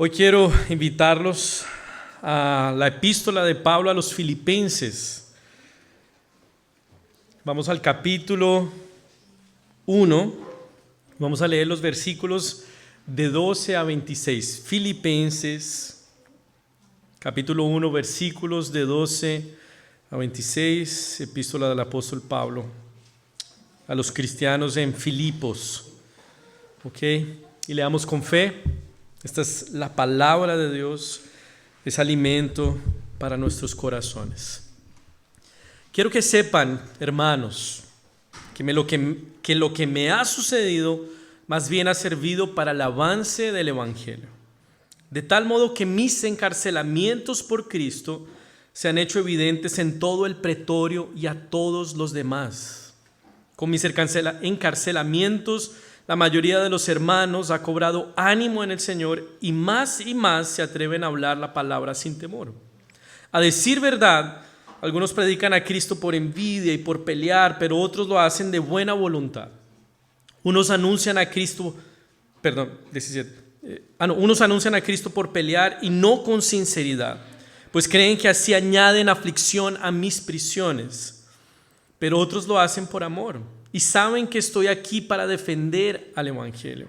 Hoy quiero invitarlos a la epístola de Pablo a los Filipenses. Vamos al capítulo 1, vamos a leer los versículos de 12 a 26. Filipenses, capítulo 1, versículos de 12 a 26, epístola del apóstol Pablo a los cristianos en Filipos. ¿Ok? Y leamos con fe. Esta es la palabra de Dios, es alimento para nuestros corazones. Quiero que sepan, hermanos, que lo que me ha sucedido más bien ha servido para el avance del Evangelio. De tal modo que mis encarcelamientos por Cristo se han hecho evidentes en todo el pretorio y a todos los demás. Con mis encarcelamientos, la mayoría de los hermanos ha cobrado ánimo en el Señor y más se atreven a hablar la palabra sin temor. A decir verdad, algunos predican a Cristo por envidia y por pelear, pero otros lo hacen de buena voluntad. Unos anuncian a Cristo por pelear y no con sinceridad, pues creen que así añaden aflicción a mis prisiones. Pero otros lo hacen por amor y saben que estoy aquí para defender al Evangelio.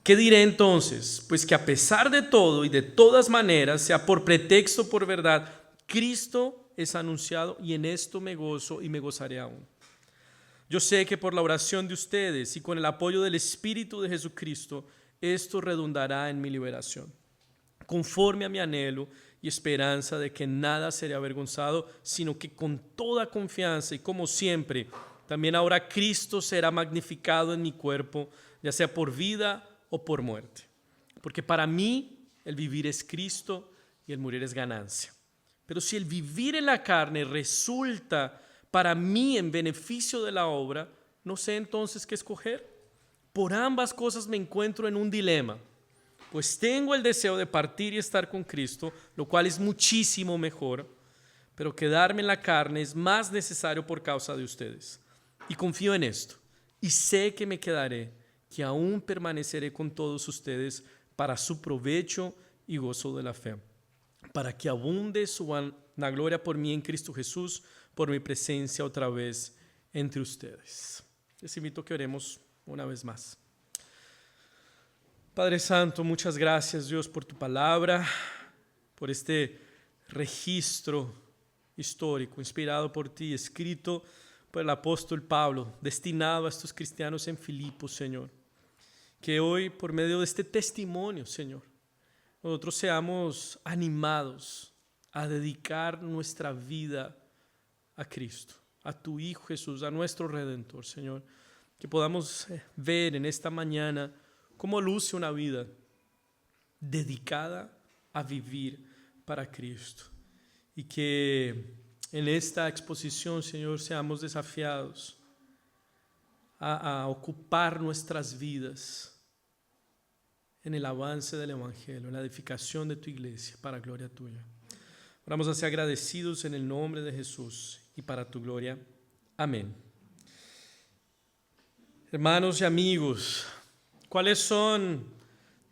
¿Qué diré entonces? Pues que a pesar de todo y de todas maneras, sea por pretexto o por verdad, Cristo es anunciado y en esto me gozo y me gozaré aún. Yo sé que por la oración de ustedes y con el apoyo del Espíritu de Jesucristo, esto redundará en mi liberación, conforme a mi anhelo y esperanza de que nada seré avergonzado, sino que con toda confianza y como siempre, también ahora Cristo será magnificado en mi cuerpo, ya sea por vida o por muerte. Porque para mí el vivir es Cristo y el morir es ganancia. Pero si el vivir en la carne resulta para mí en beneficio de la obra, no sé entonces qué escoger. Por ambas cosas me encuentro en un dilema. Pues tengo el deseo de partir y estar con Cristo, lo cual es muchísimo mejor, pero quedarme en la carne es más necesario por causa de ustedes. Y confío en esto, y sé que me quedaré, que aún permaneceré con todos ustedes para su provecho y gozo de la fe, para que abunde su vanagloria por mí en Cristo Jesús, por mi presencia otra vez entre ustedes. Les invito a que oremos una vez más. Padre Santo, muchas gracias, Dios, por tu palabra, por este registro histórico inspirado por ti, escrito por el apóstol Pablo, destinado a estos cristianos en Filipos, Señor. Que hoy, por medio de este testimonio, Señor, nosotros seamos animados a dedicar nuestra vida a Cristo, a tu Hijo Jesús, a nuestro Redentor, Señor. Que podamos ver en esta mañana cómo luce una vida dedicada a vivir para Cristo. Y que en esta exposición, Señor, seamos desafiados a ocupar nuestras vidas en el avance del Evangelio, en la edificación de tu iglesia, para gloria tuya. Oramos así agradecidos en el nombre de Jesús y para tu gloria. Amén. Hermanos y amigos, ¿cuáles son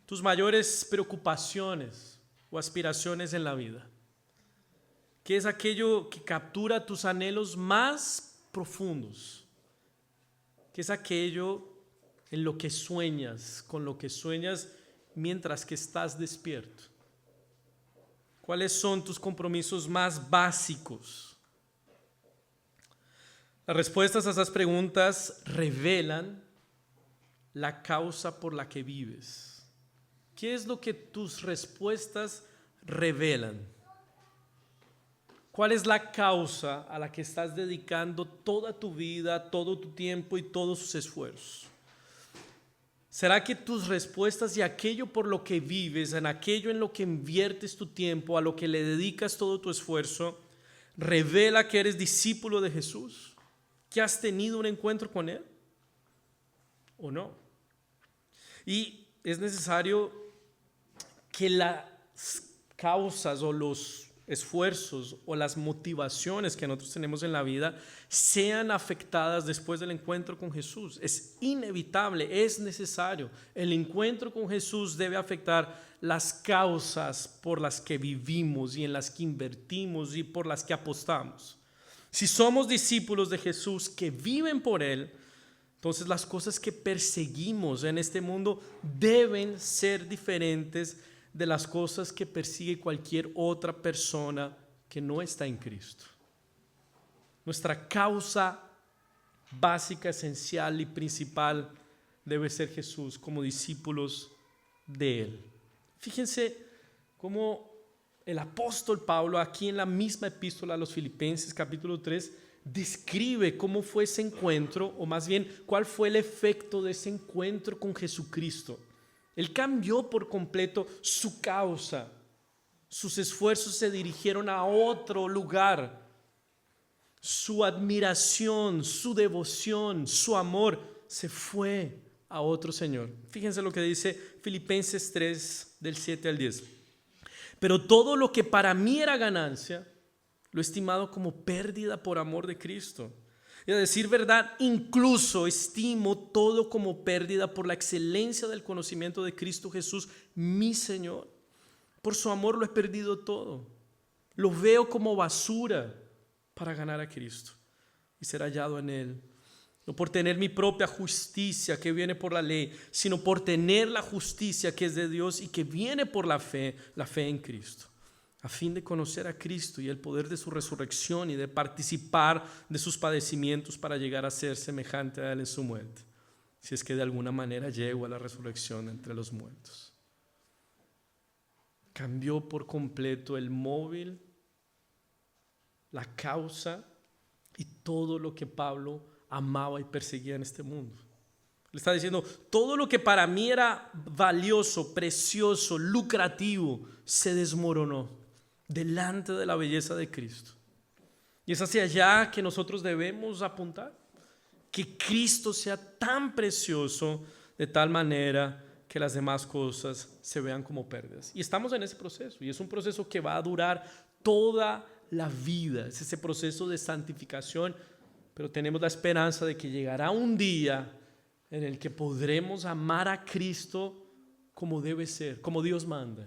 tus mayores preocupaciones o aspiraciones en la vida? ¿Qué es aquello que captura tus anhelos más profundos? ¿Qué es aquello en lo que sueñas, con lo que sueñas mientras que estás despierto? ¿Cuáles son tus compromisos más básicos? Las respuestas a esas preguntas revelan la causa por la que vives. ¿Qué es lo que tus respuestas revelan? ¿Cuál es la causa a la que estás dedicando toda tu vida, todo tu tiempo y todos tus esfuerzos? ¿Será que tus respuestas y aquello por lo que vives, en aquello en lo que inviertes tu tiempo, a lo que le dedicas todo tu esfuerzo, revela que eres discípulo de Jesús? ¿Que has tenido un encuentro con Él? ¿O no? Y es necesario que las causas o los esfuerzos o las motivaciones que nosotros tenemos en la vida sean afectadas después del encuentro con Jesús. Es inevitable, es necesario. El encuentro con Jesús debe afectar las causas por las que vivimos y en las que invertimos y por las que apostamos. Si somos discípulos de Jesús que viven por Él, entonces las cosas que perseguimos en este mundo deben ser diferentes de las cosas que persigue cualquier otra persona que no está en Cristo. Nuestra causa básica, esencial y principal debe ser Jesús como discípulos de Él. Fíjense cómo el apóstol Pablo, aquí en la misma epístola a los Filipenses, capítulo 3, describe cómo fue ese encuentro, o más bien, cuál fue el efecto de ese encuentro con Jesucristo. Él cambió por completo su causa. Sus esfuerzos se dirigieron a otro lugar. Su admiración, su devoción, su amor se fue a otro Señor. Fíjense lo que dice Filipenses 3, del 7 al 10. Pero todo lo que para mí era ganancia, lo he estimado como pérdida por amor de Cristo. Y a decir verdad, incluso estimo todo como pérdida por la excelencia del conocimiento de Cristo Jesús, mi Señor. Por su amor lo he perdido todo. Lo veo como basura para ganar a Cristo y ser hallado en Él. No por tener mi propia justicia que viene por la ley, sino por tener la justicia que es de Dios y que viene por la fe en Cristo, a fin de conocer a Cristo y el poder de su resurrección y de participar de sus padecimientos para llegar a ser semejante a Él en su muerte, si es que de alguna manera llego a la resurrección entre los muertos. Cambió por completo el móvil, la causa y todo lo que Pablo amaba y perseguía en este mundo. Le está diciendo, todo lo que para mí era valioso, precioso, lucrativo, se desmoronó delante de la belleza de Cristo. Y es hacia allá que nosotros debemos apuntar, que Cristo sea tan precioso de tal manera que las demás cosas se vean como pérdidas. Y estamos en ese proceso, y es un proceso que va a durar toda la vida. Es ese proceso de santificación, pero tenemos la esperanza de que llegará un día en el que podremos amar a Cristo como debe ser, como Dios manda.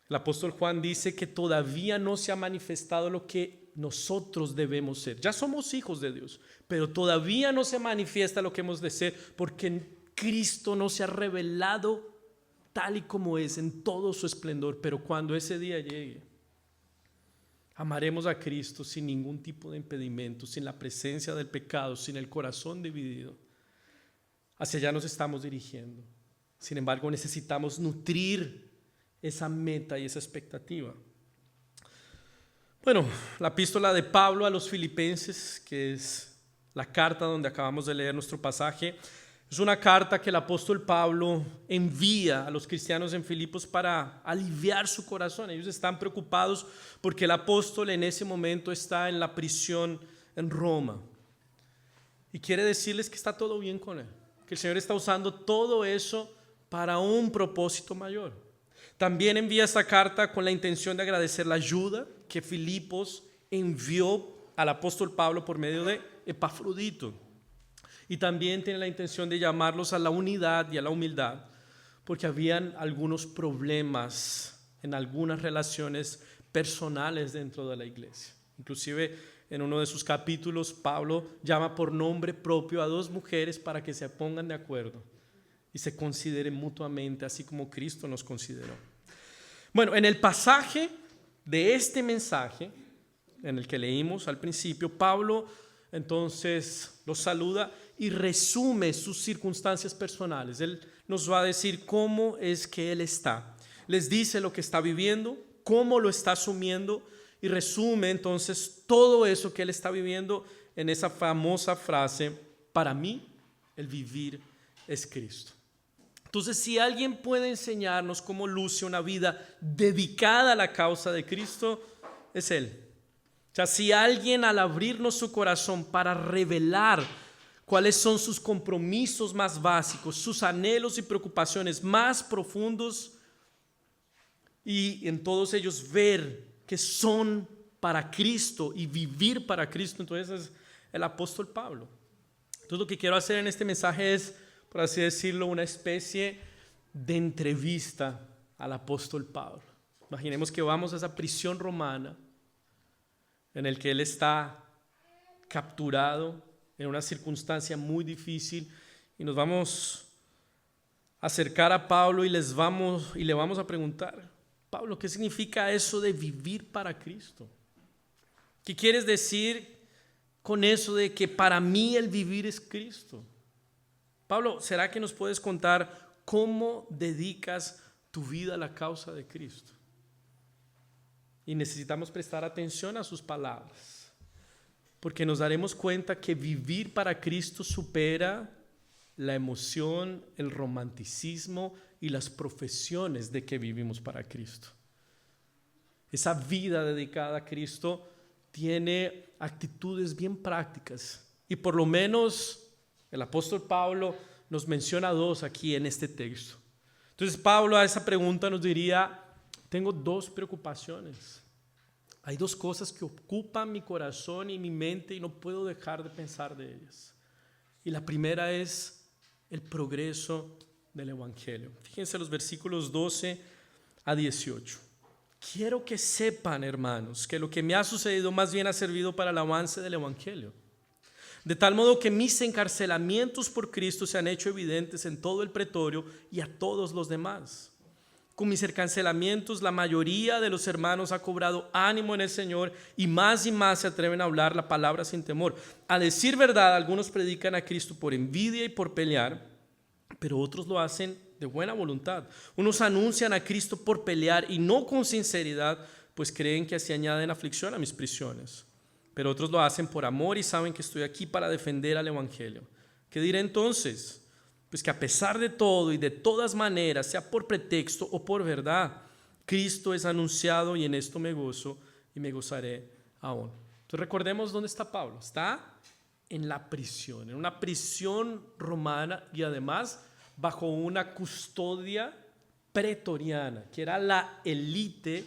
El apóstol Juan dice que todavía no se ha manifestado lo que nosotros debemos ser. Ya somos hijos de Dios, pero todavía no se manifiesta lo que hemos de ser, porque Cristo no se ha revelado tal y como es en todo su esplendor. Pero cuando ese día llegue, amaremos a Cristo sin ningún tipo de impedimento, sin la presencia del pecado, sin el corazón dividido. Hacia allá nos estamos dirigiendo. Sin embargo, necesitamos nutrir esa meta y esa expectativa. Bueno, la epístola de Pablo a los Filipenses, que es la carta donde acabamos de leer nuestro pasaje, es una carta que el apóstol Pablo envía a los cristianos en Filipos para aliviar su corazón. Ellos están preocupados porque el apóstol en ese momento está en la prisión en Roma. Y quiere decirles que está todo bien con él, que el Señor está usando todo eso para un propósito mayor. También envía esta carta con la intención de agradecer la ayuda que Filipos envió al apóstol Pablo por medio de Epafrodito. Y también tiene la intención de llamarlos a la unidad y a la humildad, porque habían algunos problemas en algunas relaciones personales dentro de la iglesia. Inclusive en uno de sus capítulos, Pablo llama por nombre propio a dos mujeres para que se pongan de acuerdo y se consideren mutuamente, así como Cristo nos consideró. Bueno, en el pasaje de este mensaje, en el que leímos al principio, Pablo entonces los saluda y resume sus circunstancias personales. Él nos va a decir cómo es que él está. Les dice lo que está viviendo, cómo lo está asumiendo y resume entonces todo eso que él está viviendo en esa famosa frase: para mí el vivir es Cristo. Entonces, si alguien puede enseñarnos cómo luce una vida dedicada a la causa de Cristo, es Él. O sea, si alguien al abrirnos su corazón para revelar cuáles son sus compromisos más básicos, sus anhelos y preocupaciones más profundos, y en todos ellos ver que son para Cristo y vivir para Cristo. Entonces es el apóstol Pablo. Entonces lo que quiero hacer en este mensaje es, por así decirlo, una especie de entrevista al apóstol Pablo. Imaginemos que vamos a esa prisión romana en el que él está capturado en una circunstancia muy difícil, y nos vamos a acercar a Pablo y le vamos a preguntar: Pablo, ¿qué significa eso de vivir para Cristo? ¿Qué quieres decir con eso de que para mí el vivir es Cristo? Pablo, ¿será que nos puedes contar cómo dedicas tu vida a la causa de Cristo? Y necesitamos prestar atención a sus palabras, porque nos daremos cuenta que vivir para Cristo supera la emoción, el romanticismo y las profesiones de que vivimos para Cristo. Esa vida dedicada a Cristo tiene actitudes bien prácticas, y por lo menos el apóstol Pablo nos menciona dos aquí en este texto. Entonces Pablo a esa pregunta nos diría: tengo dos preocupaciones. Hay dos cosas que ocupan mi corazón y mi mente y no puedo dejar de pensar de ellas. Y la primera es el progreso del Evangelio. Fíjense los versículos 12 a 18. Quiero que sepan, hermanos, que lo que me ha sucedido más bien ha servido para el avance del Evangelio. De tal modo que mis encarcelamientos por Cristo se han hecho evidentes en todo el pretorio y a todos los demás. Con mis encarcelamientos la mayoría de los hermanos ha cobrado ánimo en el Señor y más se atreven a hablar la palabra sin temor. A decir verdad, algunos predican a Cristo por envidia y por pelear, pero otros lo hacen de buena voluntad. Unos anuncian a Cristo por pelear y no con sinceridad, pues creen que así añaden aflicción a mis prisiones. Pero otros lo hacen por amor y saben que estoy aquí para defender al Evangelio. ¿Qué diré entonces? Pues que a pesar de todo y de todas maneras, sea por pretexto o por verdad, Cristo es anunciado, y en esto me gozo y me gozaré aún. Entonces recordemos dónde está Pablo. Está en la prisión, en una prisión romana, y además bajo una custodia pretoriana, que era la élite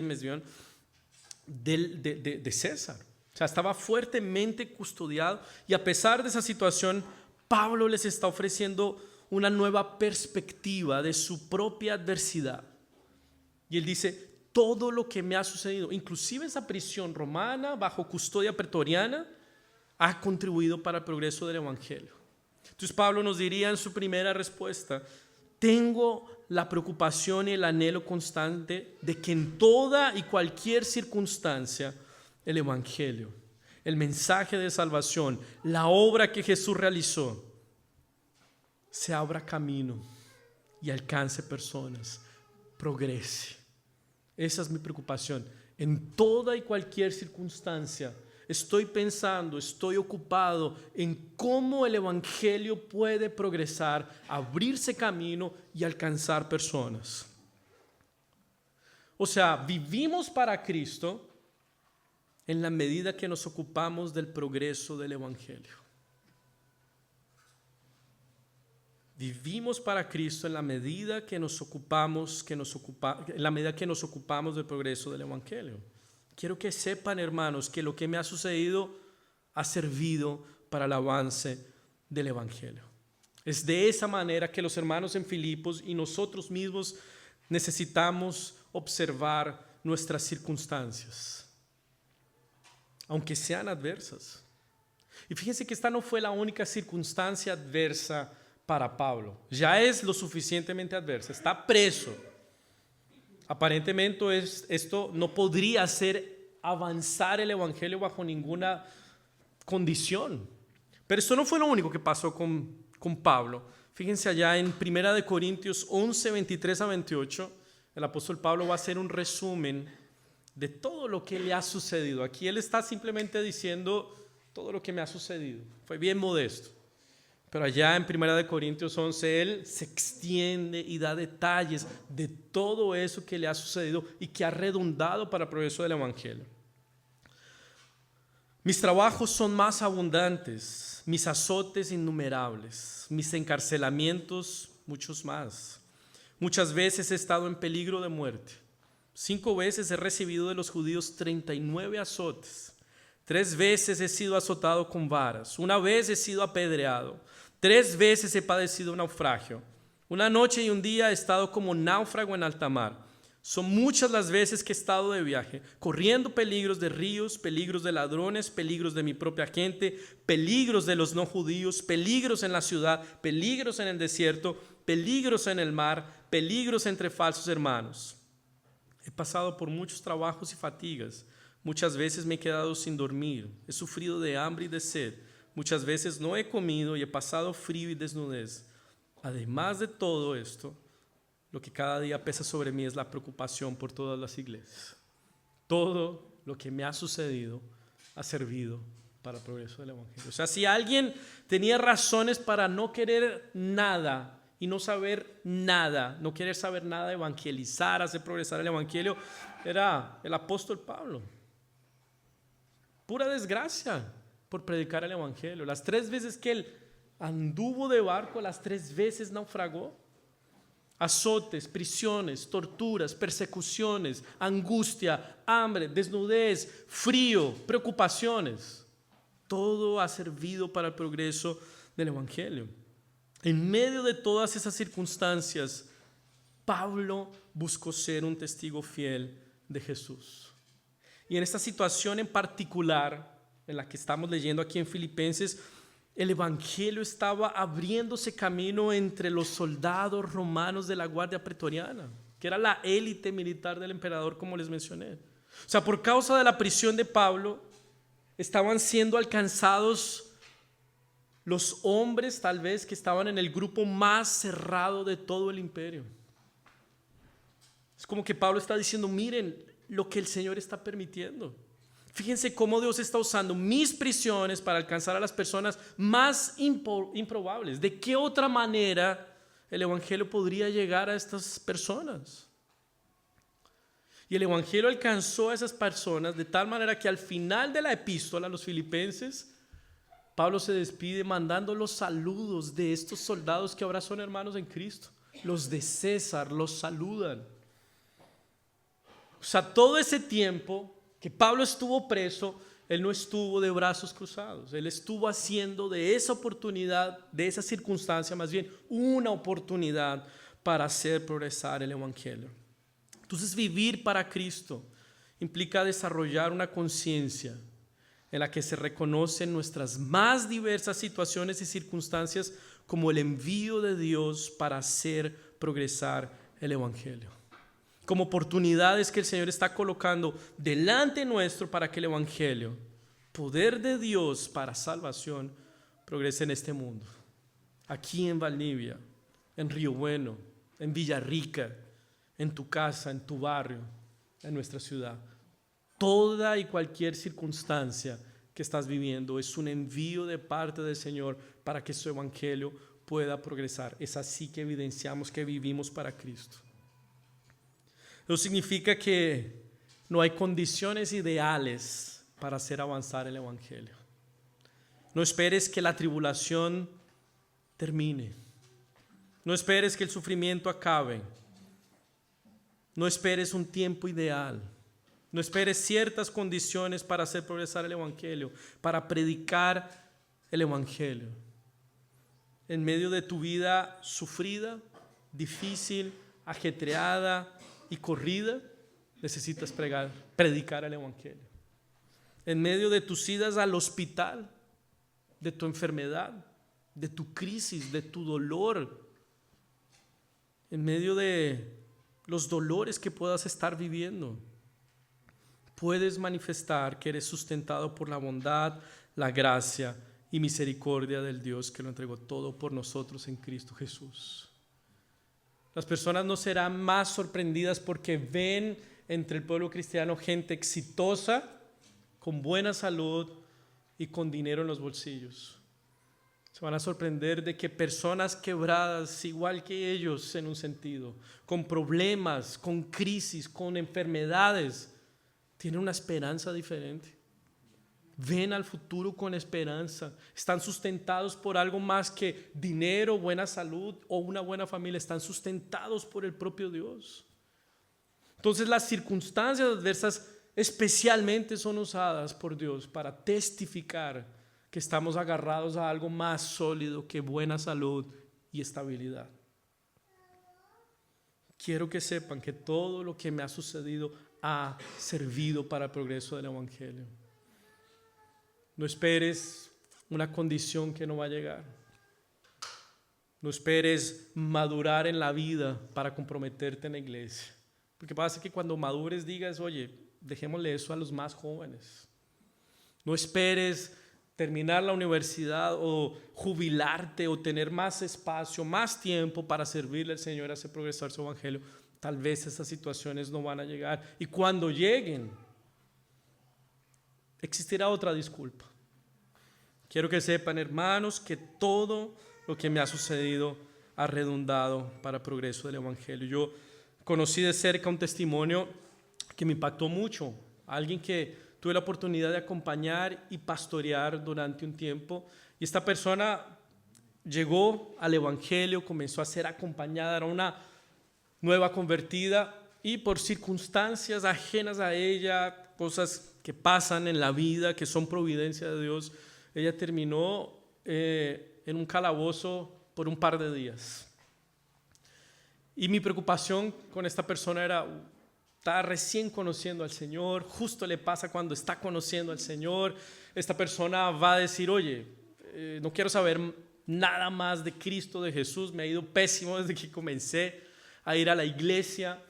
más bien de César. O sea, estaba fuertemente custodiado, y a pesar de esa situación, Pablo les está ofreciendo una nueva perspectiva de su propia adversidad. Y él dice: todo lo que me ha sucedido, inclusive esa prisión romana bajo custodia pretoriana, ha contribuido para el progreso del Evangelio. Entonces Pablo nos diría en su primera respuesta: tengo la preocupación y el anhelo constante de que en toda y cualquier circunstancia el Evangelio, el mensaje de salvación, la obra que Jesús realizó, se abra camino y alcance personas, progrese. Esa es mi preocupación. En toda y cualquier circunstancia estoy pensando, estoy ocupado en cómo el Evangelio puede progresar, abrirse camino y alcanzar personas. O sea, vivimos para Cristo en la medida que nos ocupamos del progreso del Evangelio. Vivimos para Cristo en la medida que nos ocupamos del progreso del Evangelio. Quiero que sepan, hermanos, que lo que me ha sucedido ha servido para el avance del Evangelio. Es de esa manera que los hermanos en Filipos y nosotros mismos necesitamos observar nuestras circunstancias, aunque sean adversas. Y fíjense que esta no fue la única circunstancia adversa para Pablo. Ya es lo suficientemente adversa. Está preso. Aparentemente esto no podría hacer avanzar el Evangelio bajo ninguna condición. Pero esto no fue lo único que pasó con Pablo. Fíjense allá en 1 Corintios 11, 23 a 28, el apóstol Pablo va a hacer un resumen de todo lo que le ha sucedido. Aquí él está simplemente diciendo todo lo que me ha sucedido. Fue bien modesto. Pero allá en 1 Corintios 11 él se extiende y da detalles de todo eso que le ha sucedido y que ha redundado para el progreso del Evangelio. Mis trabajos son más abundantes, mis azotes innumerables, mis encarcelamientos muchos más. Muchas veces he estado en peligro de muerte. 5 veces he recibido de los judíos 39 azotes. 3 veces he sido azotado con varas. 1 vez he sido apedreado. 3 veces he padecido naufragio. 1 noche y 1 día he estado como náufrago en alta mar. Son muchas las veces que he estado de viaje, corriendo peligros de ríos, peligros de ladrones, peligros de mi propia gente, peligros de los no judíos, peligros en la ciudad, peligros en el desierto, peligros en el mar, peligros entre falsos hermanos. He pasado por muchos trabajos y fatigas. Muchas veces me he quedado sin dormir. He sufrido de hambre y de sed. Muchas veces no he comido y he pasado frío y desnudez. Además de todo esto, lo que cada día pesa sobre mí es la preocupación por todas las iglesias. Todo lo que me ha sucedido ha servido para el progreso del evangelio. O sea, si alguien tenía razones para no querer nada y no saber nada, no querer saber nada de evangelizar, hacer progresar el evangelio, era el apóstol Pablo. Pura desgracia por predicar el evangelio. Las 3 veces que él anduvo de barco, las 3 veces naufragó. Azotes, prisiones, torturas, persecuciones, angustia, hambre, desnudez, frío, preocupaciones. Todo ha servido para el progreso del evangelio. En medio de todas esas circunstancias, Pablo buscó ser un testigo fiel de Jesús. Y en esta situación en particular, en la que estamos leyendo aquí en Filipenses, el evangelio estaba abriéndose camino entre los soldados romanos de la guardia pretoriana, que era la élite militar del emperador, como les mencioné. O sea, por causa de la prisión de Pablo, estaban siendo alcanzados los hombres tal vez que estaban en el grupo más cerrado de todo el imperio. Es como que Pablo está diciendo, miren lo que el Señor está permitiendo. Fíjense cómo Dios está usando mis prisiones para alcanzar a las personas más improbables. ¿De qué otra manera el evangelio podría llegar a estas personas? Y el evangelio alcanzó a esas personas de tal manera que al final de la epístola a los filipenses, Pablo se despide mandando los saludos de estos soldados que ahora son hermanos en Cristo. Los de César los saludan. O sea, todo ese tiempo que Pablo estuvo preso, él no estuvo de brazos cruzados. Él estuvo haciendo de esa oportunidad, de esa circunstancia más bien, una oportunidad para hacer progresar el evangelio. Entonces, vivir para Cristo implica desarrollar una conciencia en la que se reconocen nuestras más diversas situaciones y circunstancias como el envío de Dios para hacer progresar el evangelio. Como oportunidades que el Señor está colocando delante nuestro para que el evangelio, poder de Dios para salvación, progrese en este mundo. Aquí en Valdivia, en Río Bueno, en Villarrica, en tu casa, en tu barrio, en nuestra ciudad. Toda y cualquier circunstancia que estás viviendo es un envío de parte del Señor para que su evangelio pueda progresar. Es así que evidenciamos que vivimos para Cristo. Eso significa que no hay condiciones ideales para hacer avanzar el evangelio. No esperes que la tribulación termine. No esperes que el sufrimiento acabe. No esperes un tiempo ideal. No esperes ciertas condiciones para hacer progresar el evangelio, para predicar el evangelio. En medio de tu vida sufrida, difícil, ajetreada y corrida, necesitas predicar el evangelio. En medio de tus idas al hospital, de tu enfermedad, de tu crisis, de tu dolor, en medio de los dolores que puedas estar viviendo, puedes manifestar que eres sustentado por la bondad, la gracia y misericordia del Dios que lo entregó todo por nosotros en Cristo Jesús. Las personas no serán más sorprendidas porque ven entre el pueblo cristiano gente exitosa, con buena salud y con dinero en los bolsillos. Se van a sorprender de que personas quebradas, igual que ellos en un sentido, con problemas, con crisis, con enfermedades, tienen una esperanza diferente. ven al futuro con esperanza, están sustentados por algo más que dinero, buena salud o una buena familia, están sustentados por el propio Dios. Entonces las circunstancias adversas especialmente son usadas por Dios para testificar que estamos agarrados a algo más sólido que buena salud y estabilidad. Quiero que sepan que todo lo que me ha sucedido ha servido para el progreso del Evangelio. No esperes una condición que no va a llegar. No esperes madurar en la vida para comprometerte en la iglesia. Porque pasa que cuando madures digas, oye, dejémosle eso a los más jóvenes. No esperes terminar la universidad o jubilarte o tener más espacio, más tiempo para servirle al Señor y hacer progresar su evangelio. Tal vez esas situaciones no van a llegar. Y cuando lleguen, existirá otra disculpa. Quiero que sepan, hermanos, que todo lo que me ha sucedido ha redundado para el progreso del evangelio. Yo conocí de cerca un testimonio que me impactó mucho. Alguien que tuve la oportunidad de acompañar y pastorear durante un tiempo. Y esta persona llegó al evangelio, comenzó a ser acompañada, era una nueva convertida y por circunstancias ajenas a ella, cosas que pasan en la vida, que son providencia de Dios, ella terminó en un calabozo por un par de días. Y mi preocupación con esta persona era, está recién conociendo al Señor, justo le pasa cuando está conociendo al Señor. Esta persona va a decir, oye, no quiero saber nada más de Cristo, de Jesús, me ha ido pésimo desde que comencé a ir a la iglesia.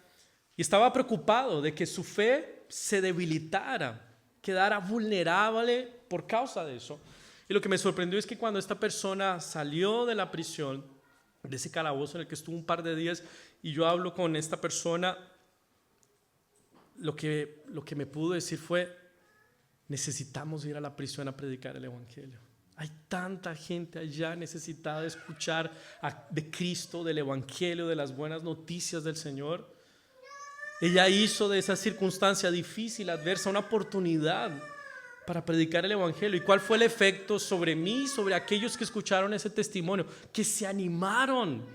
Y estaba preocupado de que su fe se debilitara, quedara vulnerable por causa de eso. Y lo que me sorprendió es que cuando esta persona salió de la prisión, de ese calabozo en el que estuvo un par de días, y yo hablo con esta persona, lo que me pudo decir fue, necesitamos ir a la prisión a predicar el evangelio. Hay tanta gente allá necesitada de escuchar de Cristo, del evangelio, de las buenas noticias del Señor. Ella hizo de esa circunstancia difícil, adversa, una oportunidad para predicar el evangelio. ¿Y cuál fue el efecto sobre mí, sobre aquellos que escucharon ese testimonio? Que se animaron,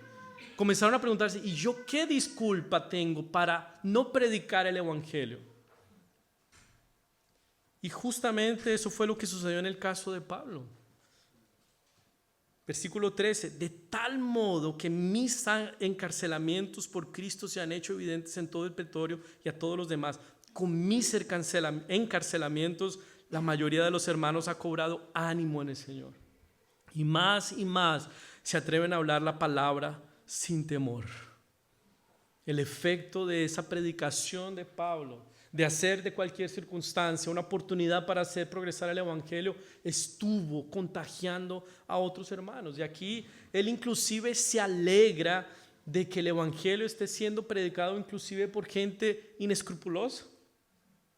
comenzaron a preguntarse, ¿y yo qué disculpa tengo para no predicar el evangelio? Y justamente eso fue lo que sucedió en el caso de Pablo. Versículo 13, de tal modo que mis encarcelamientos por Cristo se han hecho evidentes en todo el pretorio y a todos los demás. Con mis encarcelamientos la mayoría de los hermanos ha cobrado ánimo en el Señor. Y más se atreven a hablar la palabra sin temor. El efecto de esa predicación de Pablo, de hacer de cualquier circunstancia una oportunidad para hacer progresar el evangelio, estuvo contagiando a otros hermanos. Y aquí él inclusive se alegra de que el evangelio esté siendo predicado inclusive por gente inescrupulosa,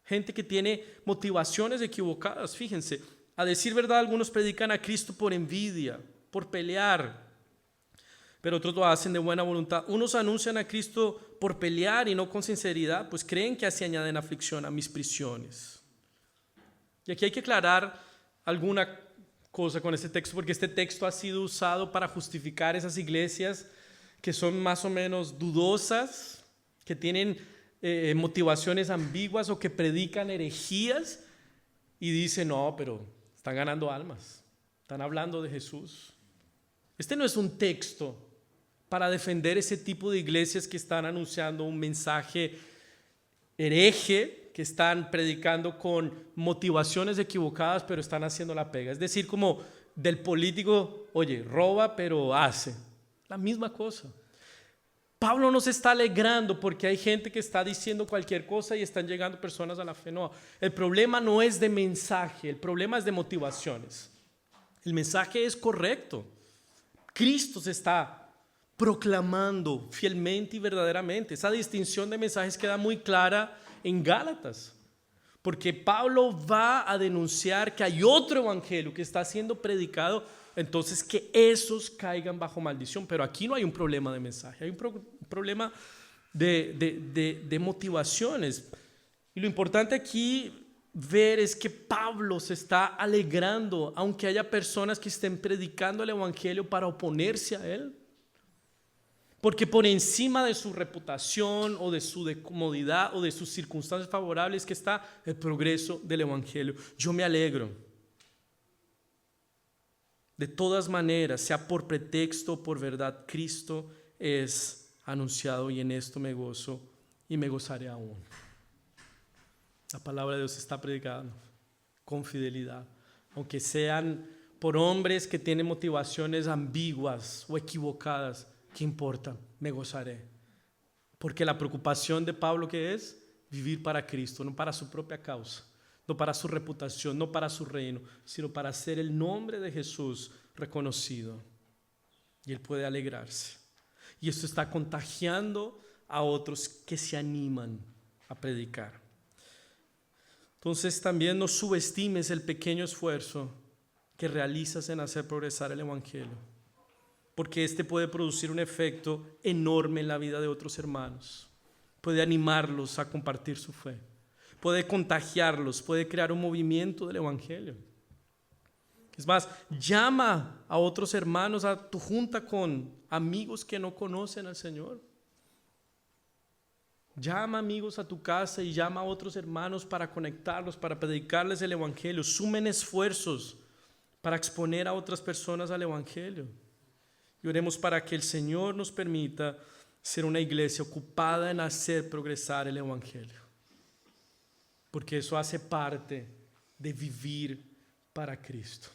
gente que tiene motivaciones equivocadas. Fíjense, a decir verdad, algunos predican a Cristo por envidia, por pelear, pero otros lo hacen de buena voluntad. Unos anuncian a Cristo por pelear y no con sinceridad, pues creen que así añaden aflicción a mis prisiones. Y aquí hay que aclarar alguna cosa con este texto, porque este texto ha sido usado para justificar esas iglesias que son más o menos dudosas, que tienen motivaciones ambiguas o que predican herejías y dicen, no, pero están ganando almas, están hablando de Jesús. Este no es un texto para defender ese tipo de iglesias que están anunciando un mensaje hereje, que están predicando con motivaciones equivocadas, pero están haciendo la pega. Es decir, como del político, oye, roba, pero hace. La misma cosa. Pablo no se está alegrando porque hay gente que está diciendo cualquier cosa y están llegando personas a la fe. No, el problema no es de mensaje, el problema es de motivaciones. El mensaje es correcto. Cristo se está proclamando fielmente y verdaderamente. Esa distinción de mensajes queda muy clara en Gálatas, porque Pablo va a denunciar que hay otro evangelio que está siendo predicado, entonces que esos caigan bajo maldición. Pero aquí no hay un problema de mensaje, hay un problema de motivaciones. Y lo importante aquí ver es que Pablo se está alegrando, aunque haya personas que estén predicando el evangelio para oponerse a él. Porque por encima de su reputación o de su comodidad o de sus circunstancias favorables que está el progreso del evangelio. Yo me alegro. De todas maneras, sea por pretexto o por verdad, Cristo es anunciado y en esto me gozo y me gozaré aún. La palabra de Dios está predicada con fidelidad, aunque sean por hombres que tienen motivaciones ambiguas o equivocadas. ¿Qué importa? Me gozaré. Porque la preocupación de Pablo, ¿qué es? Vivir para Cristo, no para su propia causa, no para su reputación, no para su reino, sino para hacer el nombre de Jesús reconocido. Y él puede alegrarse. Y esto está contagiando a otros que se animan a predicar. Entonces también no subestimes el pequeño esfuerzo que realizas en hacer progresar el evangelio, porque este puede producir un efecto enorme en la vida de otros hermanos. Puede animarlos a compartir su fe, puede contagiarlos, puede crear un movimiento del evangelio. Es más, llama a otros hermanos a tu junta con amigos que no conocen al Señor. Llama amigos a tu casa y llama a otros hermanos para conectarlos, para predicarles el evangelio. Sumen esfuerzos para exponer a otras personas al evangelio. Y oremos para que el Señor nos permita ser una iglesia ocupada en hacer progresar el evangelio. Porque eso hace parte de vivir para Cristo.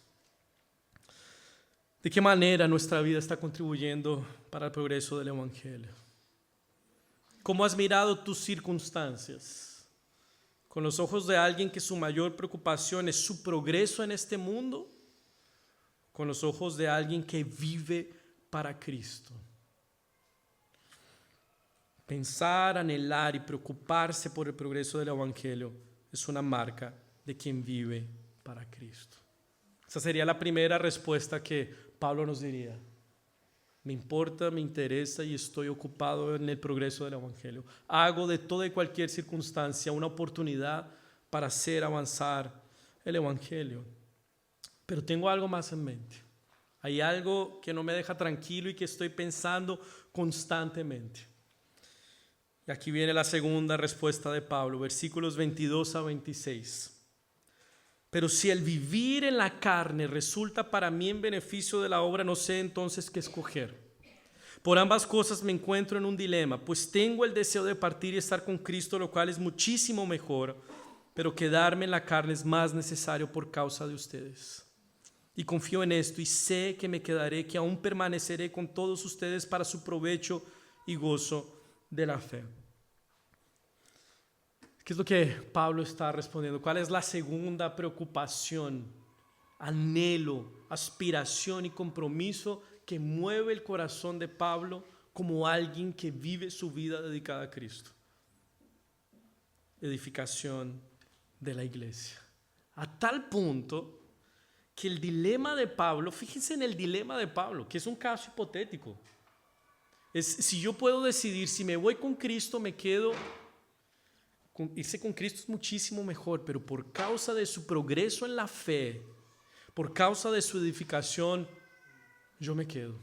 ¿De qué manera nuestra vida está contribuyendo para el progreso del evangelio? ¿Cómo has mirado tus circunstancias? ¿Con los ojos de alguien que su mayor preocupación es su progreso en este mundo? ¿Con los ojos de alguien que vive para Cristo? Pensar, anhelar y preocuparse por el progreso del evangelio es una marca de quien vive para Cristo. Esa sería la primera respuesta que Pablo nos diría. Me importa, me interesa y estoy ocupado en el progreso del evangelio. Hago de toda y cualquier circunstancia una oportunidad para hacer avanzar el evangelio. Pero tengo algo más en mente. Hay algo que no me deja tranquilo y que estoy pensando constantemente. Y aquí viene la segunda respuesta de Pablo, versículos 22 a 26. Pero si el vivir en la carne resulta para mí en beneficio de la obra, no sé entonces qué escoger. Por ambas cosas me encuentro en un dilema, pues tengo el deseo de partir y estar con Cristo, lo cual es muchísimo mejor, pero quedarme en la carne es más necesario por causa de ustedes. Y confío en esto y sé que me quedaré, que aún permaneceré con todos ustedes para su provecho y gozo de la fe. ¿Qué es lo que Pablo está respondiendo? ¿Cuál es la segunda preocupación, anhelo, aspiración y compromiso que mueve el corazón de Pablo como alguien que vive su vida dedicada a Cristo? Edificación de la iglesia. A tal punto que el dilema de Pablo, fíjense en el dilema de Pablo, que es un caso hipotético. Es si yo puedo decidir si me voy con Cristo, me quedo. Irse con Cristo es muchísimo mejor, pero por causa de su progreso en la fe, por causa de su edificación, yo me quedo.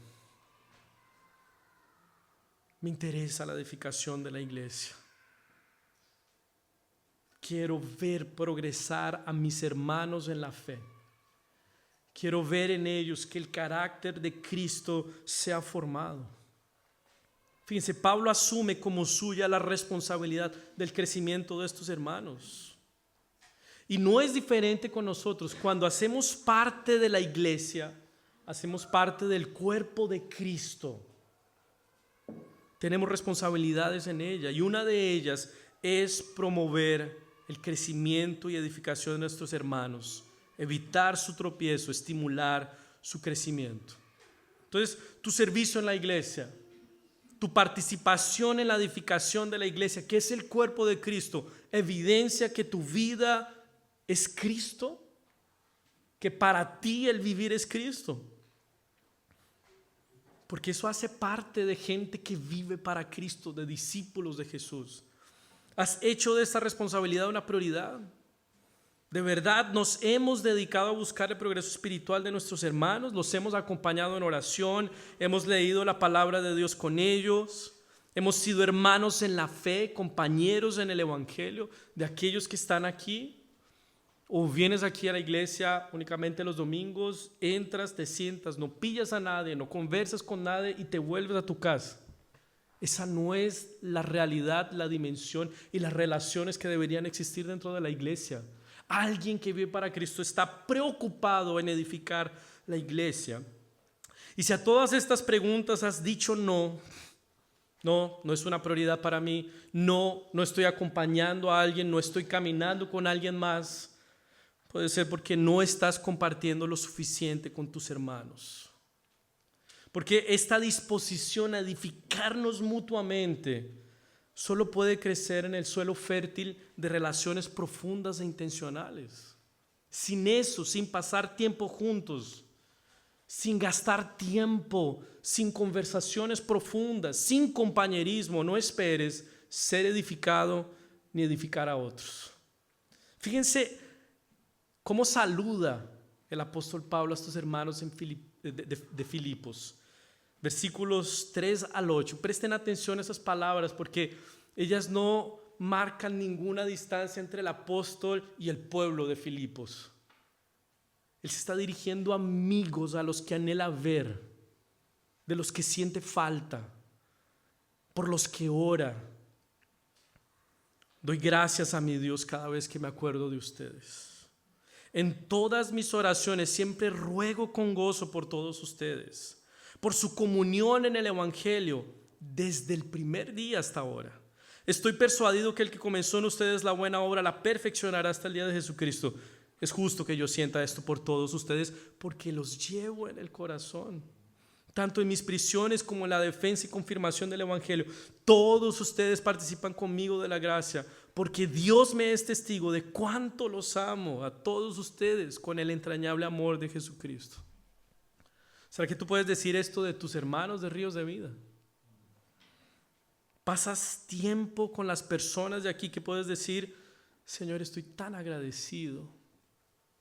Me interesa la edificación de la iglesia. Quiero ver progresar a mis hermanos en la fe. Quiero ver en ellos que el carácter de Cristo sea formado. Fíjense, Pablo asume como suya la responsabilidad del crecimiento de estos hermanos. Y no es diferente con nosotros. Cuando hacemos parte de la iglesia, hacemos parte del cuerpo de Cristo. Tenemos responsabilidades en ella y una de ellas es promover el crecimiento y edificación de nuestros hermanos, evitar su tropiezo, estimular su crecimiento. Entonces, tu servicio en la iglesia, tu participación en la edificación de la iglesia, que es el cuerpo de Cristo, evidencia que tu vida es Cristo, que para ti el vivir es Cristo. Porque eso hace parte de gente que vive para Cristo, de discípulos de Jesús. ¿Has hecho de esta responsabilidad una prioridad? De verdad nos hemos dedicado a buscar el progreso espiritual de nuestros hermanos, los hemos acompañado en oración, hemos leído la palabra de Dios con ellos, hemos sido hermanos en la fe, compañeros en el evangelio de aquellos que están aquí. O vienes aquí a la iglesia únicamente los domingos, entras, te sientas, no pillas a nadie, no conversas con nadie y te vuelves a tu casa. Esa no es la realidad, la dimensión y las relaciones que deberían existir dentro de la iglesia. Alguien que vive para Cristo está preocupado en edificar la iglesia. Y si a todas estas preguntas has dicho no es una prioridad para mí, no estoy acompañando a alguien, no estoy caminando con alguien más, puede ser porque no estás compartiendo lo suficiente con tus hermanos. Porque esta disposición a edificarnos mutuamente solo puede crecer en el suelo fértil de relaciones profundas e intencionales. Sin eso, sin pasar tiempo juntos, sin gastar tiempo, sin conversaciones profundas, sin compañerismo, no esperes ser edificado ni edificar a otros. Fíjense cómo saluda el apóstol Pablo a estos hermanos de Filipos. Versículos 3 al 8. Presten atención a esas palabras porque ellas no marcan ninguna distancia entre el apóstol y el pueblo de Filipos. Él se está dirigiendo a amigos a los que anhela ver, de los que siente falta, por los que ora. Doy gracias a mi Dios cada vez que me acuerdo de ustedes. En todas mis oraciones siempre ruego con gozo por todos ustedes, por su comunión en el evangelio desde el primer día hasta ahora. Estoy persuadido que el que comenzó en ustedes la buena obra la perfeccionará hasta el día de Jesucristo. Es justo que yo sienta esto por todos ustedes porque los llevo en el corazón. Tanto en mis prisiones como en la defensa y confirmación del evangelio, todos ustedes participan conmigo de la gracia, porque Dios me es testigo de cuánto los amo a todos ustedes con el entrañable amor de Jesucristo. ¿Será que tú puedes decir esto de tus hermanos de Ríos de Vida? Pasas tiempo con las personas de aquí que puedes decir: Señor, estoy tan agradecido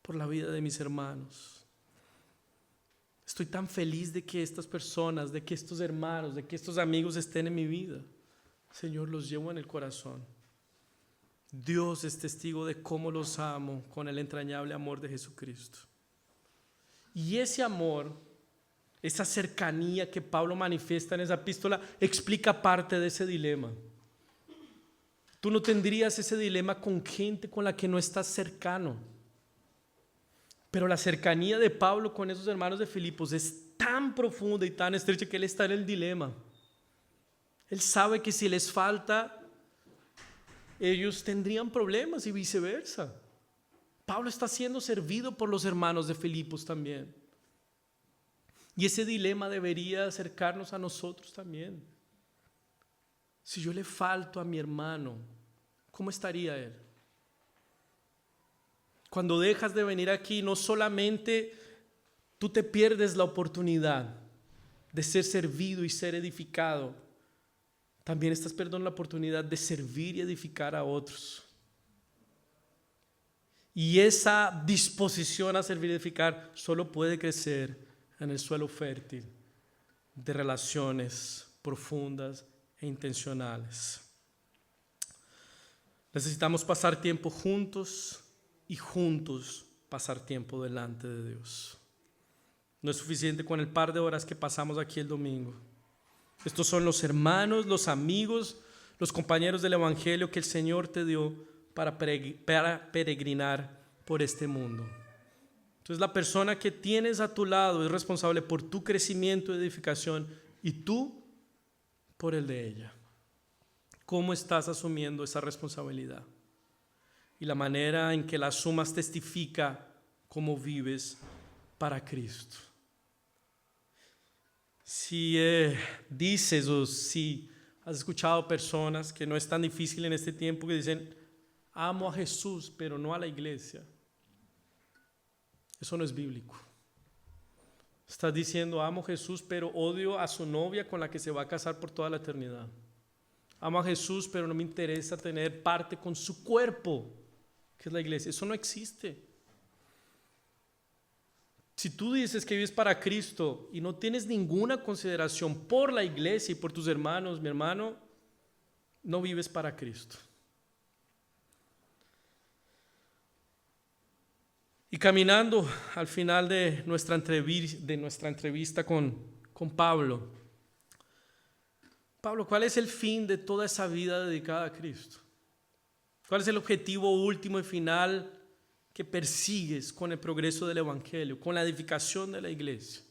por la vida de mis hermanos. Estoy tan feliz de que estas personas, de que estos hermanos, de que estos amigos estén en mi vida. Señor, los llevo en el corazón. Dios es testigo de cómo los amo con el entrañable amor de Jesucristo. Y ese amor, esa cercanía que Pablo manifiesta en esa epístola, explica parte de ese dilema. Tú no tendrías ese dilema con gente con la que no estás cercano. Pero la cercanía de Pablo con esos hermanos de Filipos es tan profunda y tan estrecha que él está en el dilema. Él sabe que si les falta, ellos tendrían problemas y viceversa. Pablo está siendo servido por los hermanos de Filipos también. Y ese dilema debería acercarnos a nosotros también. Si yo le falto a mi hermano, ¿cómo estaría él? Cuando dejas de venir aquí, no solamente tú te pierdes la oportunidad de ser servido y ser edificado, también estás perdiendo la oportunidad de servir y edificar a otros. Y esa disposición a servir y edificar solo puede crecer en el suelo fértil de relaciones profundas e intencionales. Necesitamos pasar tiempo juntos y juntos pasar tiempo delante de Dios. No es suficiente con el par de horas que pasamos aquí el domingo. Estos son los hermanos, los amigos, los compañeros del evangelio que el Señor te dio para peregrinar por este mundo. Entonces la persona que tienes a tu lado es responsable por tu crecimiento y edificación y tú por el de ella. ¿Cómo estás asumiendo esa responsabilidad? Y la manera en que la asumas testifica cómo vives para Cristo. Si dices o si has escuchado personas que no es tan difícil en este tiempo que dicen: amo a Jesús pero no a la iglesia. Eso no es bíblico. Estás diciendo: amo a Jesús pero odio a su novia con la que se va a casar por toda la eternidad. Amo a Jesús pero no me interesa tener parte con su cuerpo. que es la iglesia. Eso no existe. Si tú dices que vives para Cristo y no tienes ninguna consideración por la iglesia y por tus hermanos, mi hermano, no vives para Cristo. Y caminando al final de nuestra entrevista con Pablo, ¿cuál es el fin de toda esa vida dedicada a Cristo? ¿Cuál es el objetivo último y final que persigues con el progreso del Evangelio, con la edificación de la iglesia?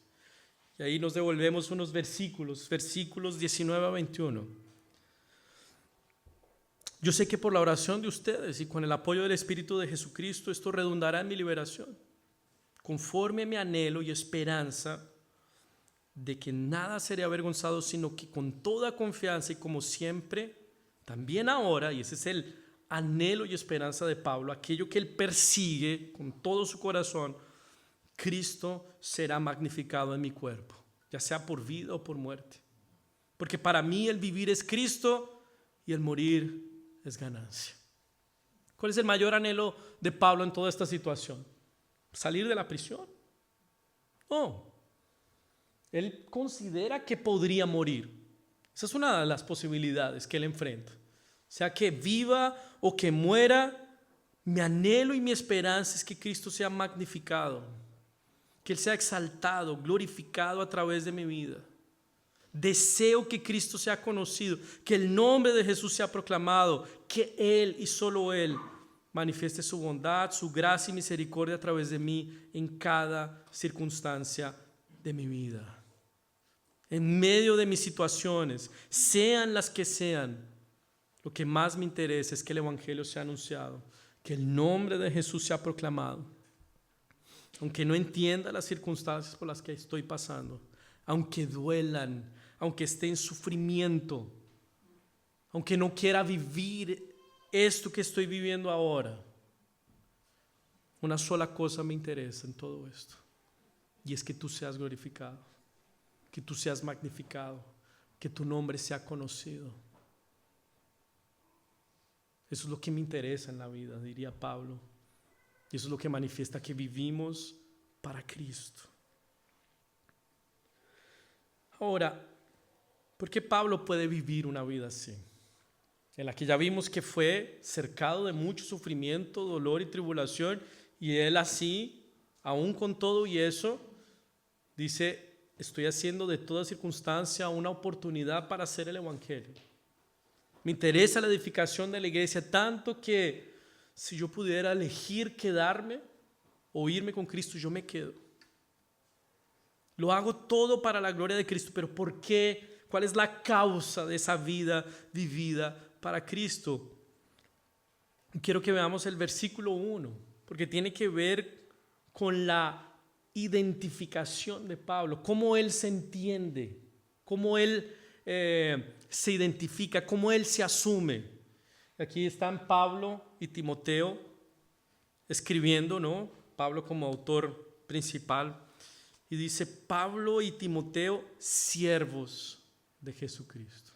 Y ahí nos devolvemos unos versículos 19 a 21. Yo sé que por la oración de ustedes y con el apoyo del Espíritu de Jesucristo, esto redundará en mi liberación, conforme a mi anhelo y esperanza de que nada seré avergonzado, sino que con toda confianza y como siempre, también ahora, y ese es el anhelo y esperanza de Pablo, aquello que él persigue con todo su corazón, Cristo será magnificado en mi cuerpo, ya sea por vida o por muerte. Porque para mí el vivir es Cristo y el morir es ganancia. ¿Cuál es el mayor anhelo de Pablo en toda esta situación? ¿Salir de la prisión? No. Él considera que podría morir. Esa es una de las posibilidades que él enfrenta. Sea que viva o que muera, mi anhelo y mi esperanza es que Cristo sea magnificado, que Él sea exaltado, glorificado a través de mi vida. Deseo que Cristo sea conocido, que el nombre de Jesús sea proclamado, que Él y solo Él manifieste su bondad, su gracia y misericordia a través de mí en cada circunstancia de mi vida. En medio de mis situaciones, sean las que sean, lo que más me interesa es que el Evangelio sea anunciado, que el nombre de Jesús sea proclamado. Aunque no entienda las circunstancias por las que estoy pasando, aunque duelan, aunque esté en sufrimiento, aunque no quiera vivir esto que estoy viviendo ahora, una sola cosa me interesa en todo esto, y es que tú seas glorificado, que tú seas magnificado, que tu nombre sea conocido. Eso es lo que me interesa en la vida, diría Pablo. Y eso es lo que manifiesta que vivimos para Cristo. Ahora, ¿por qué Pablo puede vivir una vida así? En la que ya vimos que fue cercado de mucho sufrimiento, dolor y tribulación, y él así, aún con todo y eso, dice, estoy haciendo de toda circunstancia una oportunidad para hacer el Evangelio. Me interesa la edificación de la iglesia tanto que si yo pudiera elegir quedarme o irme con Cristo, yo me quedo. Lo hago todo para la gloria de Cristo, pero ¿por qué? ¿Cuál es la causa de esa vida vivida para Cristo? Quiero que veamos el versículo 1, porque tiene que ver con la identificación de Pablo, cómo él se entiende, cómo él se identifica, cómo él se asume. Aquí están Pablo y Timoteo escribiendo, ¿no? Pablo como autor principal, y dice: Pablo y Timoteo, siervos de Jesucristo.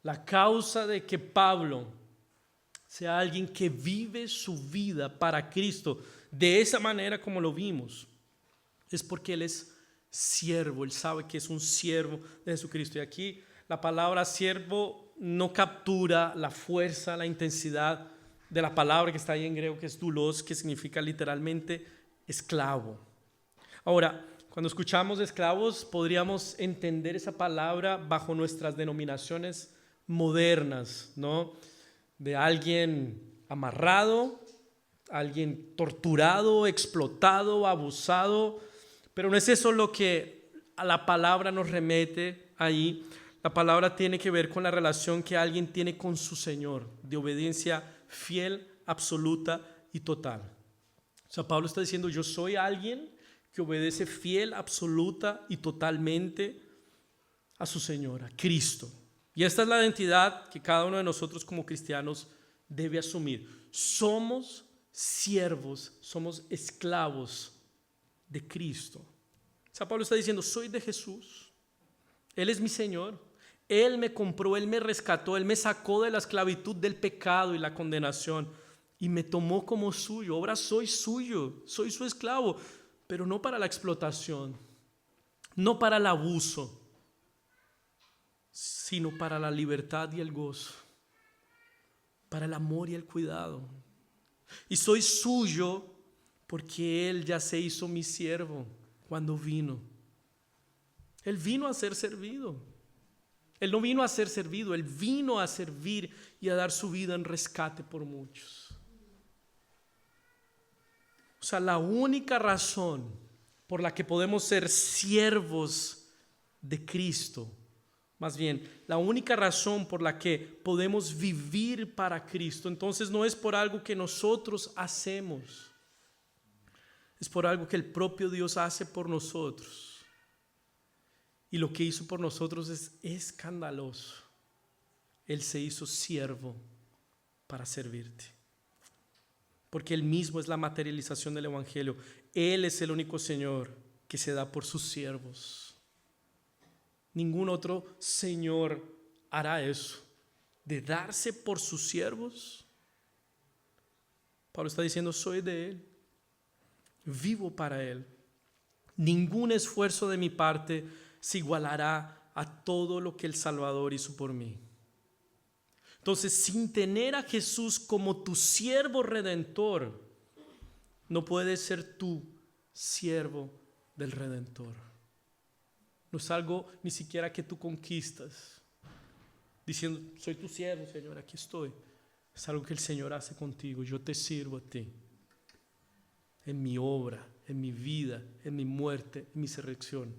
La causa de que Pablo sea alguien que vive su vida para Cristo de esa manera como lo vimos, es porque él es siervo, él sabe que es un siervo de Jesucristo. Y aquí la palabra siervo no captura la fuerza, la intensidad de la palabra que está ahí en griego, que es doulos, que significa literalmente esclavo. Ahora, cuando escuchamos esclavos, podríamos entender esa palabra bajo nuestras denominaciones modernas, ¿no? De alguien amarrado, alguien torturado, explotado, abusado. Pero no es eso lo que a la palabra nos remete ahí. La palabra tiene que ver con la relación que alguien tiene con su Señor, de obediencia fiel, absoluta y total. O sea, Pablo está diciendo: yo soy alguien que obedece fiel, absoluta y totalmente a su Señor, a Cristo. Y esta es la identidad que cada uno de nosotros como cristianos debe asumir. Somos siervos, somos esclavos de Cristo. O sea, Pablo está diciendo: soy de Jesús, Él es mi Señor, Él me compró, Él me rescató, Él me sacó de la esclavitud del pecado y la condenación. y me tomó como suyo. Ahora soy suyo, soy su esclavo, pero no para la explotación, no para el abuso, sino para la libertad y el gozo, para el amor y el cuidado. Y soy suyo porque Él ya se hizo mi siervo cuando vino. Él vino a ser servido. Él no vino a ser servido, Él vino a servir y a dar su vida en rescate por muchos. O sea, la única razón por la que podemos ser siervos de Cristo, más bien, la única razón por la que podemos vivir para Cristo, entonces no es por algo que nosotros hacemos, es por algo que el propio Dios hace por nosotros. Y lo que hizo por nosotros es escandaloso. Él se hizo siervo para servirte. Porque Él mismo es la materialización del Evangelio. Él es el único Señor que se da por sus siervos. Ningún otro Señor hará eso, de darse por sus siervos. Pablo está diciendo, soy de Él, vivo para Él. Ningún esfuerzo de mi parte se igualará a todo lo que el Salvador hizo por mí. Entonces, sin tener a Jesús como tu siervo redentor, no puedes ser tú siervo del Redentor. No es algo ni siquiera que tú conquistas, diciendo, soy tu siervo, Señor, aquí estoy. Es algo que el Señor hace contigo. Yo te sirvo a ti, en mi obra, en mi vida, en mi muerte, en mi resurrección,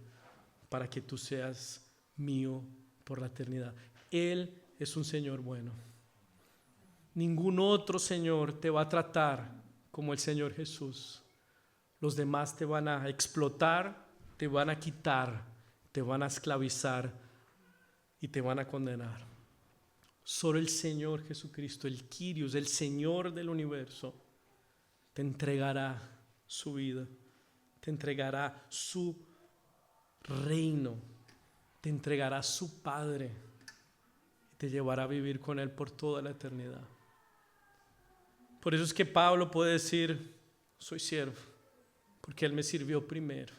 para que tú seas mío por la eternidad. Él es un Señor bueno. Ningún otro Señor te va a tratar como el Señor Jesús. Los demás te van a explotar, te van a quitar, te van a esclavizar y te van a condenar. Solo el Señor Jesucristo, el Kyrios, el Señor del universo, te entregará su vida, te entregará su reino, te entregará su Padre y te llevará a vivir con Él por toda la eternidad. Por eso es que Pablo puede decir, soy siervo, porque Él me sirvió primero.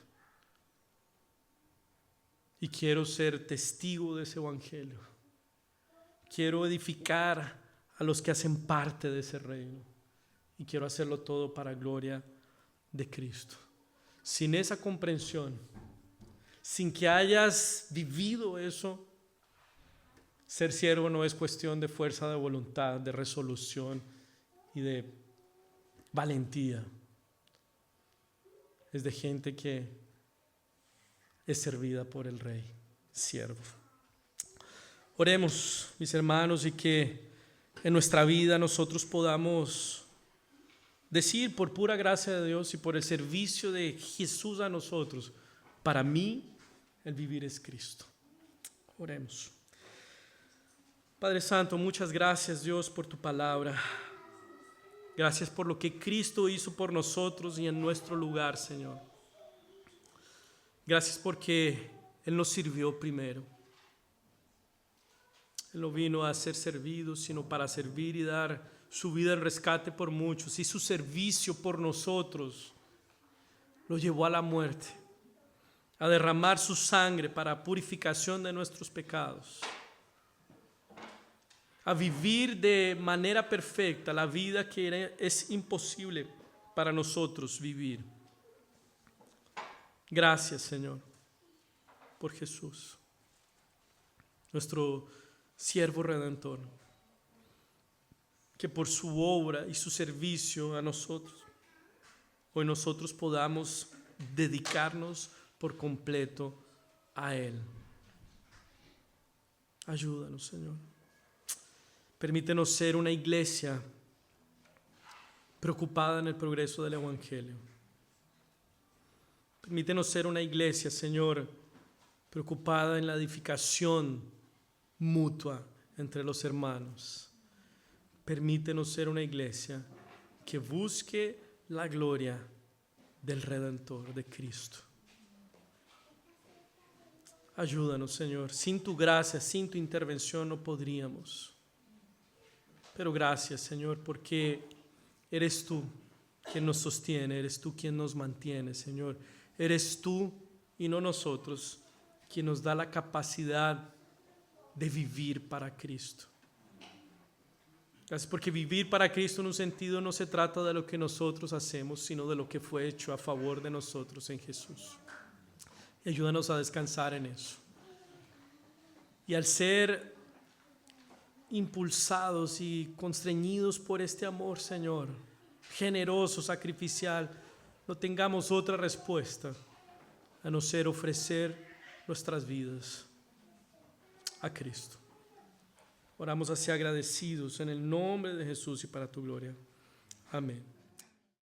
Y quiero ser testigo de ese evangelio. Quiero edificar a los que hacen parte de ese reino. Y quiero hacerlo todo para gloria de Cristo. Sin esa comprensión, sin que hayas vivido eso, ser siervo no es cuestión de fuerza de voluntad, de resolución y de valentía. Es de gente que es servida por el Rey, siervo. Oremos, mis hermanos, y que en nuestra vida nosotros podamos decir por pura gracia de Dios y por el servicio de Jesús a nosotros, para mí el vivir es Cristo. Oremos. Padre Santo, muchas gracias, Dios, por tu palabra. Gracias por lo que Cristo hizo por nosotros y en nuestro lugar, Señor. Gracias porque Él nos sirvió primero. Él no vino a ser servido, sino para servir y dar su vida en rescate por muchos. Y su servicio por nosotros lo llevó a la muerte, a derramar su sangre para purificación de nuestros pecados, a vivir de manera perfecta la vida que es imposible para nosotros vivir. Gracias, Señor, por Jesús, nuestro siervo redentor, que por su obra y su servicio a nosotros, hoy nosotros podamos dedicarnos por completo a Él. Ayúdanos, Señor. Permítenos ser una iglesia preocupada en el progreso del Evangelio. Permítenos ser una iglesia, Señor, preocupada en la edificación mutua entre los hermanos. Permítenos ser una iglesia que busque la gloria del Redentor, de Cristo. Ayúdanos, Señor. Sin tu gracia, sin tu intervención no podríamos. Pero gracias, Señor, porque Eres tú quien nos sostiene, eres tú quien nos mantiene, Señor. Eres tú y no nosotros quien nos da la capacidad de vivir para Cristo. Gracias porque vivir para Cristo en un sentido no se trata de lo que nosotros hacemos, sino de lo que fue hecho a favor de nosotros en Jesús. Y ayúdanos a descansar en eso. Y al ser impulsados y constreñidos por este amor, Señor, generoso, sacrificial, no tengamos otra respuesta a no ser ofrecer nuestras vidas a Cristo. Oramos así agradecidos en el nombre de Jesús y para tu gloria. Amén.